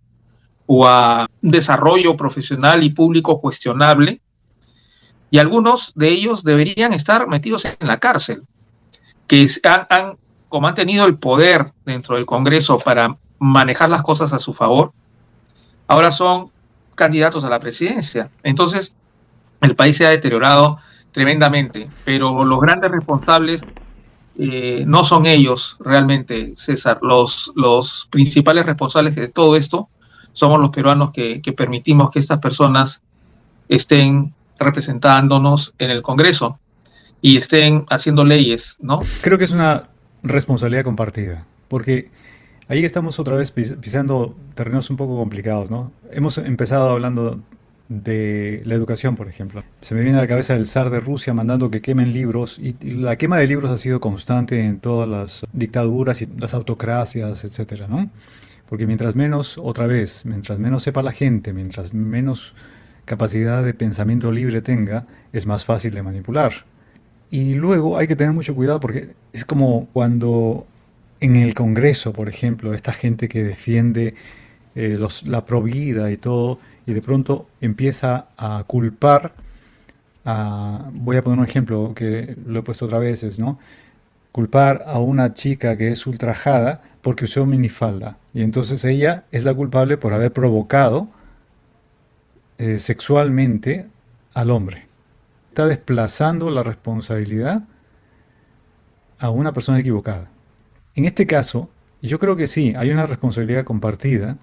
o a un desarrollo profesional y público cuestionable, y algunos de ellos deberían estar metidos en la cárcel, que como han tenido el poder dentro del Congreso para manejar las cosas a su favor, ahora son candidatos a la presidencia. Entonces, el país se ha deteriorado tremendamente, pero los grandes responsables no son ellos realmente, César. Los principales responsables de todo esto somos los peruanos que permitimos que estas personas estén representándonos en el Congreso y estén haciendo leyes, ¿no? Creo que es una responsabilidad compartida, porque ahí estamos otra vez pisando terrenos un poco complicados, ¿no? Hemos empezado hablando de la educación, por ejemplo. Se me viene a la cabeza el zar de Rusia mandando que quemen libros, y la quema de libros ha sido constante en todas las dictaduras y las autocracias, etcétera, ¿no? Porque mientras menos, otra vez, mientras menos sepa la gente, mientras menos capacidad de pensamiento libre tenga, es más fácil de manipular. Y luego hay que tener mucho cuidado porque es como cuando en el Congreso, por ejemplo, esta gente que defiende la provida y todo, y de pronto empieza a culpar voy a poner un ejemplo que lo he puesto otras veces, ¿no? Culpar a una chica que es ultrajada porque usó minifalda. Y entonces ella es la culpable por haber provocado sexualmente al hombre. Está desplazando la responsabilidad a una persona equivocada. En este caso, yo creo que sí, hay una responsabilidad compartida,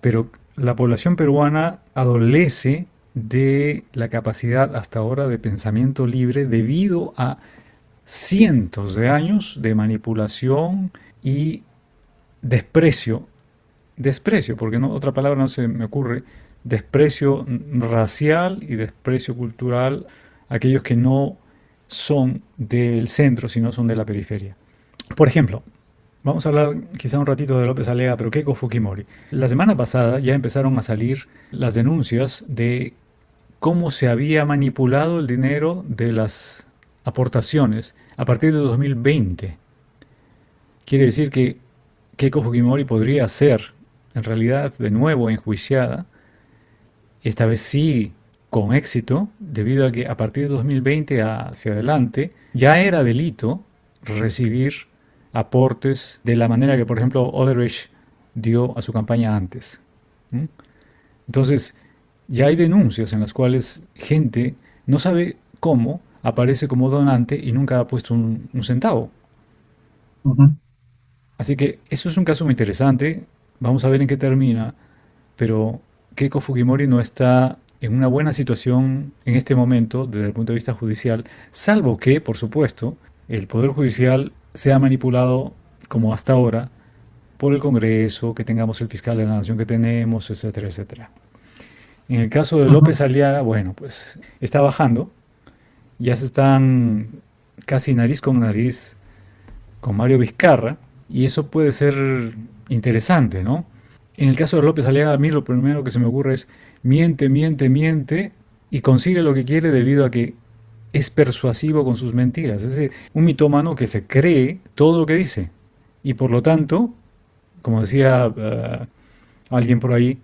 pero la población peruana adolece de la capacidad hasta ahora de pensamiento libre debido a cientos de años de manipulación y desprecio, desprecio, porque no, otra palabra no se me ocurre, desprecio racial y desprecio cultural aquellos que no son del centro, sino son de la periferia. Por ejemplo, vamos a hablar quizá un ratito de López Aliaga, pero Keiko Fujimori. La semana pasada ya empezaron a salir las denuncias de cómo se había manipulado el dinero de las aportaciones a partir de 2020. Quiere decir que Keiko Fujimori podría ser, en realidad, de nuevo enjuiciada, esta vez sí con éxito, debido a que a partir de 2020 hacia adelante ya era delito recibir aportes de la manera que, por ejemplo, Odebrecht dio a su campaña antes. ¿Mm? Entonces, ya hay denuncias en las cuales gente no sabe cómo aparece como donante y nunca ha puesto un centavo. Ujú, Así que eso es un caso muy interesante. Vamos a ver en qué termina. Pero Keiko Fujimori no está en una buena situación en este momento desde el punto de vista judicial, salvo que, por supuesto, el Poder Judicial sea manipulado como hasta ahora por el Congreso, que tengamos el fiscal de la nación que tenemos, etcétera, etcétera. En el caso de ujú. López Aliaga, bueno, pues está bajando, ya se están casi nariz con nariz con Mario Vizcarra, y eso puede ser interesante, ¿no? En el caso de López Aliaga, a mí lo primero que se me ocurre es miente, miente, miente y consigue lo que quiere debido a que es persuasivo con sus mentiras. Es decir, un mitómano que se cree todo lo que dice. Y por lo tanto, como decía alguien por ahí,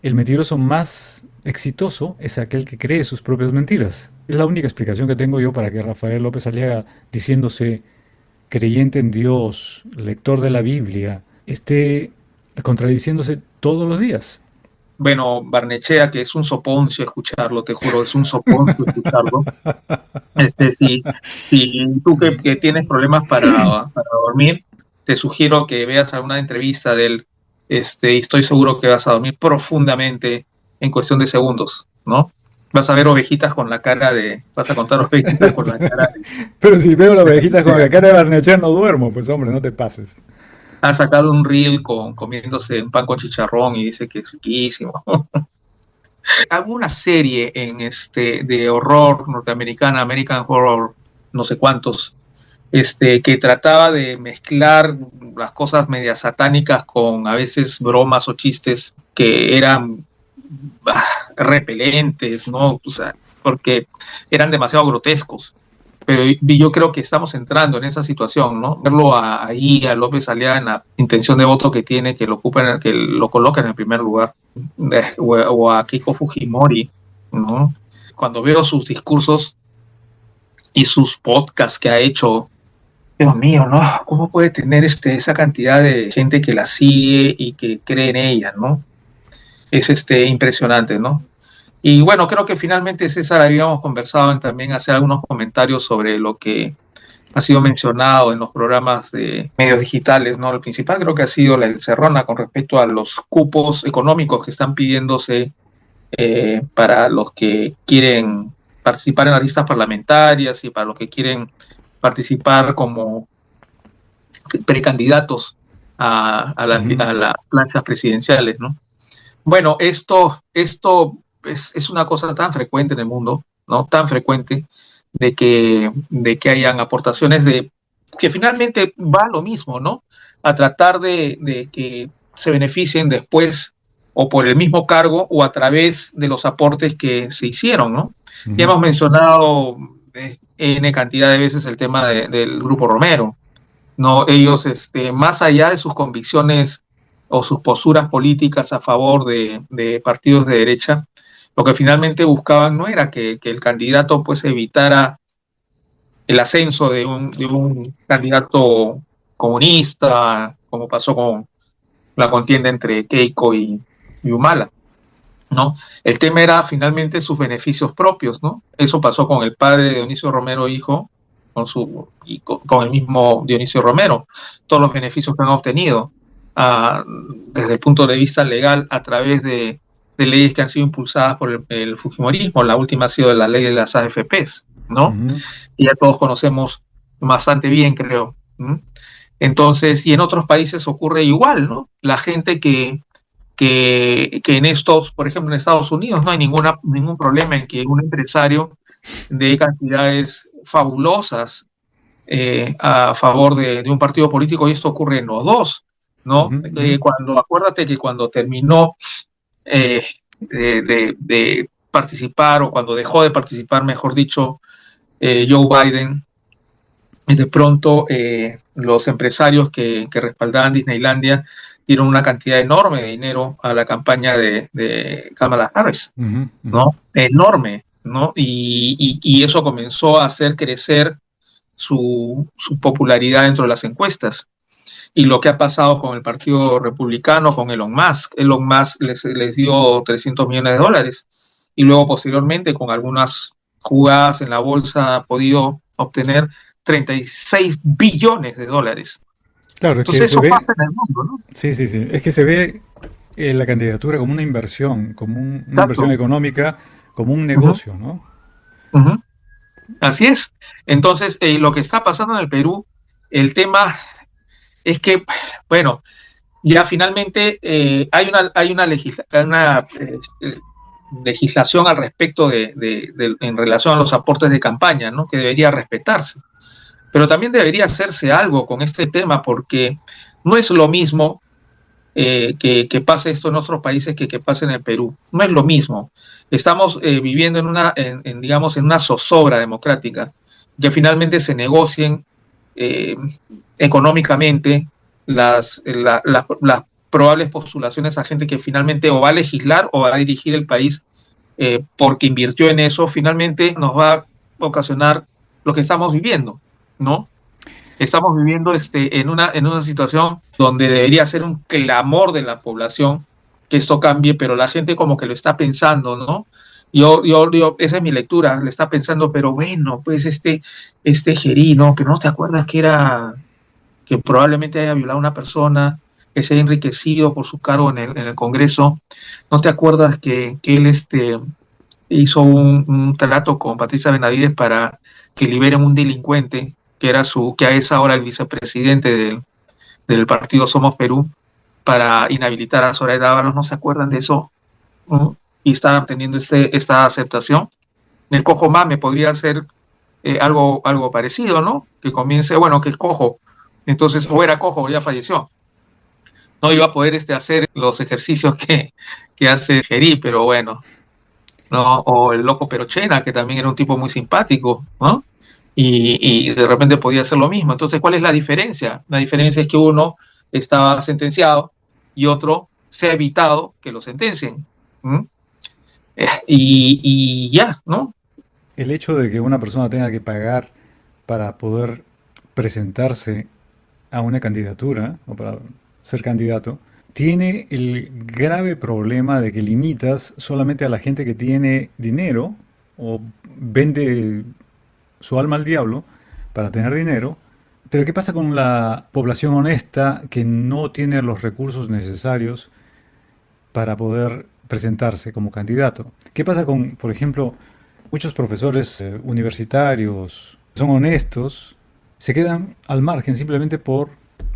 el mentiroso más exitoso es aquel que cree sus propias mentiras. Es la única explicación que tengo yo para que Rafael López Aliaga, diciéndose creyente en Dios, lector de la Biblia, esté contradiciéndose todos los días. Bueno, Barnechea, que es un soponcio escucharlo, te juro, es un soponcio escucharlo. Si tú que tienes problemas para dormir, te sugiero que veas alguna entrevista de él, y estoy seguro que vas a dormir profundamente en cuestión de segundos, ¿no? Vas a ver ovejitas con la cara vas a contar ovejitas con la cara Pero si veo las ovejitas con la cara de Barnechea no duermo, pues hombre, no te pases. ha sacado un reel comiéndose un pan con chicharrón y dice que es riquísimo. Hago una serie de horror norteamericana, American Horror, no sé cuántos, que trataba de mezclar las cosas medias satánicas con a veces bromas o chistes que eran repelentes, ¿no? O sea, porque eran demasiado grotescos. Pero yo creo que estamos entrando en esa situación, ¿no? Verlo ahí a López Aliaga en la intención de voto que tiene, que lo coloca en el primer lugar, o a Keiko Fujimori, ¿no? Cuando veo sus discursos y sus podcasts que ha hecho, Dios mío, ¿no? ¿Cómo puede tener esa cantidad de gente que la sigue y que cree en ella, ¿no? Es impresionante, ¿no? Y bueno, creo que finalmente, César, habíamos conversado en también hacer algunos comentarios sobre lo que ha sido mencionado en los programas de medios digitales, ¿no? El principal creo que ha sido la encerrona con respecto a los cupos económicos que están pidiéndose para los que quieren participar en las listas parlamentarias y para los que quieren participar como precandidatos a las planchas presidenciales, ¿no? Bueno, esto es una cosa tan frecuente en el mundo, ¿no? Tan frecuente de que hayan aportaciones que finalmente va a lo mismo, ¿no? A tratar de que se beneficien después o por el mismo cargo o a través de los aportes que se hicieron, ¿no? Ya hemos mencionado N cantidad de veces el tema del Grupo Romero, ¿no? Ellos, más allá de sus convicciones o sus posturas políticas a favor de partidos de derecha, lo que finalmente buscaban no era que el candidato pues evitara el ascenso de un candidato comunista, como pasó con la contienda entre Keiko y Humala, ¿no? El tema era finalmente sus beneficios propios, ¿no? Eso pasó con el padre de Dionisio Romero, hijo, con el mismo Dionisio Romero, todos los beneficios que han obtenido desde el punto de vista legal a través de leyes que han sido impulsadas por el Fujimorismo. La última ha sido la ley de las AFPs, ¿no? Y ya todos conocemos bastante bien, creo. Entonces, y en otros países ocurre igual, ¿no? La gente que en estos, por ejemplo, en Estados Unidos no hay ningún problema en que un empresario de cantidades fabulosas a favor de un partido político, y esto ocurre en los dos, ¿no? Ujú, ujú. Acuérdate que cuando terminó eh, de participar, o cuando dejó de participar, mejor dicho, Joe Biden, y de pronto los empresarios que respaldaban Disneylandia dieron una cantidad enorme de dinero a la campaña de Kamala Harris, Ujú, ujú. ¿no? Enorme, ¿no? Y eso comenzó a hacer crecer su popularidad dentro de las encuestas. Y lo que ha pasado con el Partido Republicano, con Elon Musk. Elon Musk les dio 300 millones de dólares, y luego posteriormente con algunas jugadas en la bolsa ha podido obtener 36 billones de dólares. Claro, es que Entonces se eso ve, pasa en el mundo, ¿no? sí, sí, sí, es que se ve la candidatura como una inversión, como una inversión Exacto. económica, como un Uh -huh, negocio, ¿no? uh -huh. Así es. Entonces, lo que está pasando en el Perú, el tema es que, bueno, ya finalmente hay una legislación al respecto en relación a los aportes de campaña, ¿no? Que debería respetarse. Pero también debería hacerse algo con este tema, porque no es lo mismo que pase esto en otros países que pase en el Perú. No es lo mismo. Estamos viviendo digamos, en una zozobra democrática, que finalmente se negocien eh, económicamente las probables postulaciones a gente que finalmente o va a legislar o va a dirigir el país, porque invirtió en eso. Finalmente nos va a ocasionar lo que estamos viviendo, ¿no? Estamos viviendo en una situación donde debería ser un clamor de la población que esto cambie, pero la gente como que lo está pensando, ¿no? Esa es mi lectura, le está pensando, pero bueno, pues este Gerino, que no te acuerdas que probablemente haya violado a una persona, que se haya enriquecido por su cargo en el Congreso. ¿No te acuerdas que él hizo un trato con Patricia Benavides para que liberen un delincuente que es ahora el vicepresidente del partido Somos Perú, para inhabilitar a Zoraida Ábalos? ¿No se acuerdan de eso? ¿Mm? Y estaban teniendo esta aceptación. El cojo mame podría ser algo parecido, ¿no? Que comience, bueno, que es cojo, entonces, o era cojo o ya falleció, no iba a poder hacer los ejercicios que hace Gerí, pero bueno, ¿no? O el loco Perochena, que también era un tipo muy simpático, ¿no? Y de repente podía hacer lo mismo. Entonces, ¿cuál es la diferencia? La diferencia es que uno estaba sentenciado y otro se ha evitado que lo sentencien. ¿Mm? Y ya, ¿no? El hecho de que una persona tenga que pagar para poder presentarse a una candidatura o para ser candidato, tiene el grave problema de que limitas solamente a la gente que tiene dinero o vende su alma al diablo para tener dinero. Pero ¿qué pasa con la población honesta que no tiene los recursos necesarios para poder presentarse como candidato? ¿Qué pasa con, por ejemplo, muchos profesores universitarios son honestos, se quedan al margen simplemente por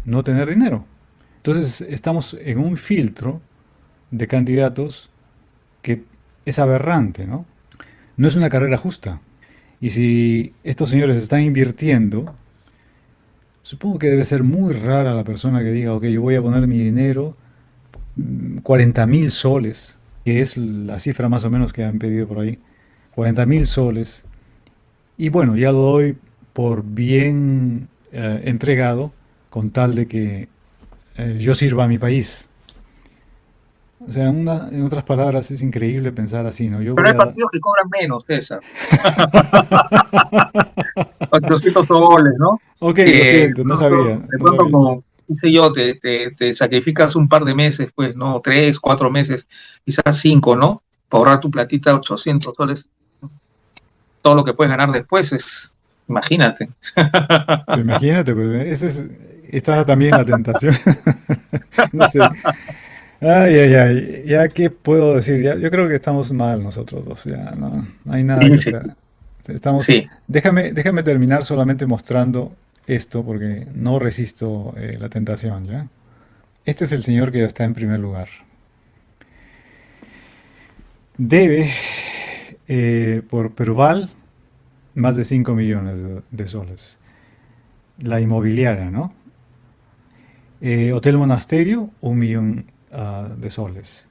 no tener dinero? Entonces estamos en un filtro de candidatos que es aberrante, ¿no? No es una carrera justa. Y si estos señores están invirtiendo, supongo que debe ser muy rara la persona que diga, ok, yo voy a poner mi dinero, 40.000 soles, que es la cifra más o menos que han pedido por ahí, 40.000 soles, y bueno, ya lo doy por bien entregado, con tal de que yo sirva a mi país. O sea, en otras palabras, es increíble pensar así, ¿no? Yo Pero voy hay a... partidos que cobran menos, César. 800 soles, ¿no? Ok, lo Que siento, no sabía, de no pronto sabía. como, qué sé yo, te sacrificas un par de meses, pues, ¿no? 3, 4 meses, quizás 5, ¿no? Para ahorrar tu platita, 800 soles. Todo lo que puedes ganar después imagínate. Imagínate, pues, está también la tentación. No sé. Ay, ay, ay. Ya, ¿qué puedo decir? Ya, yo creo que estamos mal nosotros dos. Ya, no hay nada que Sí, sí, hacer. Estamos. sí. Déjame terminar solamente mostrando esto porque no resisto la tentación, ¿ya? Este es el señor que está en primer lugar. Debe por Perval más de 5 millones de soles. La inmobiliaria, ¿no? Hotel Monasterio, 1 millón de soles.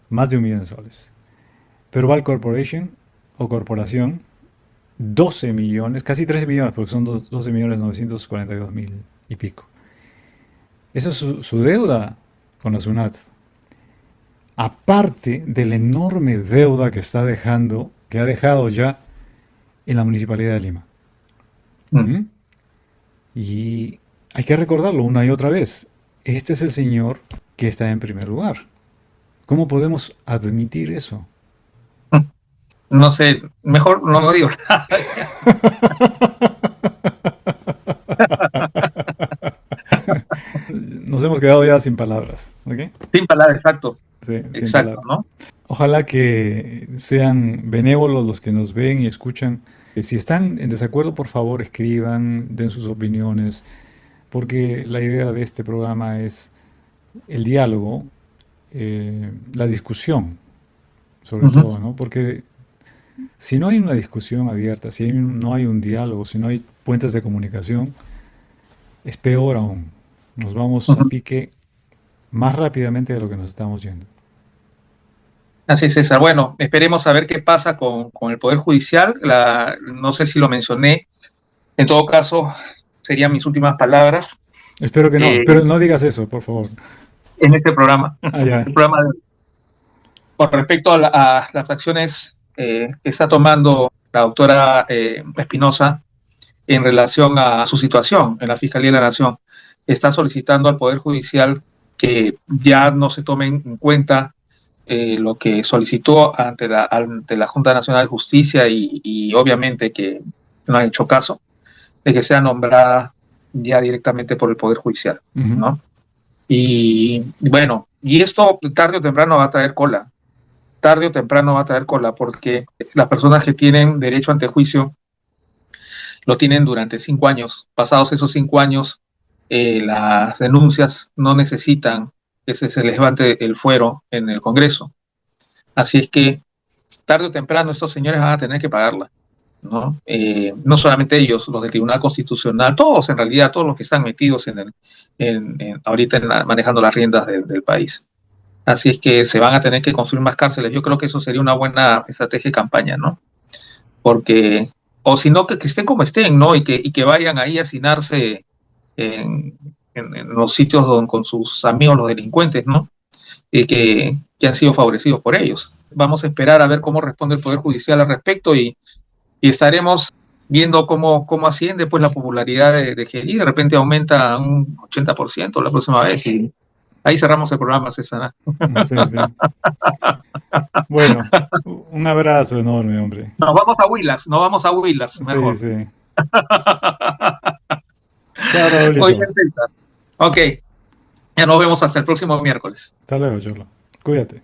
Más de 1 millón de soles. Peruval Corporation o Corporación, 12 millones, casi 13 millones, porque son 12 millones 942 mil y pico. Esa es su deuda con la SUNAT. Aparte de la enorme deuda que está dejando, que ha dejado ya en la Municipalidad de Lima. Mm. ¿Mm? Y hay que recordarlo una y otra vez. Este es el señor que está en primer lugar. ¿Cómo podemos admitir eso? No sé, mejor no digo nada. Nos hemos quedado ya sin palabras, ¿ok? Sin palabras, exacto, Sí, sin exacto, palabras. ¿no? Ojalá que sean benévolos los que nos ven y escuchan. Si están en desacuerdo, por favor, escriban, den sus opiniones, porque la idea de este programa es el diálogo, la discusión, sobre Ujú. todo, ¿no? Porque si no hay una discusión abierta, si no hay un diálogo, si no hay puentes de comunicación, es peor aún. Nos vamos a Ujú. pique más rápidamente de lo que nos estamos yendo. Así es, César. Bueno, esperemos a ver qué pasa con el Poder Judicial. No sé si lo mencioné. En todo caso, serían mis últimas palabras Espero que no, eh, pero no digas eso, por favor. en este programa. Ah, ya. El programa con respecto a las acciones que está tomando la doctora Espinosa en relación a su situación en la Fiscalía de la Nación. Está solicitando al Poder Judicial que ya no se tomen en cuenta lo que solicitó ante la Junta Nacional de Justicia y obviamente que no han hecho caso, de que sea nombrada ya directamente por el Poder Judicial, Ujú. ¿no? Y bueno, y esto tarde o temprano va a traer cola, tarde o temprano va a traer cola, porque las personas que tienen derecho ante juicio lo tienen durante 5 años. Pasados esos 5 años, las denuncias no necesitan que se levante el fuero en el Congreso. Así es que tarde o temprano estos señores van a tener que pagarla, ¿no? No solamente ellos, los del Tribunal Constitucional, todos en realidad, todos los que están metidos ahorita manejando las riendas del país. Así es que se van a tener que construir más cárceles. Yo creo que eso sería una buena estrategia de campaña, ¿no? Porque, o si no, que estén como estén, ¿no? Y que vayan ahí a hacinarse en, en los sitios con sus amigos, los delincuentes, ¿no? Que han sido favorecidos por ellos. Vamos a esperar a ver cómo responde el Poder Judicial al respecto y estaremos viendo cómo asciende pues, la popularidad de Geri. De repente aumenta un 80% la próxima vez y ahí cerramos el programa, César. Sí, sí. Bueno, un abrazo enorme, hombre. Nos vamos a Huilas, Sí, mejor. sí. Chao, Muy bien, Raulito. César. Ok, ya nos vemos hasta el próximo miércoles. Hasta luego, Cholo. Cuídate.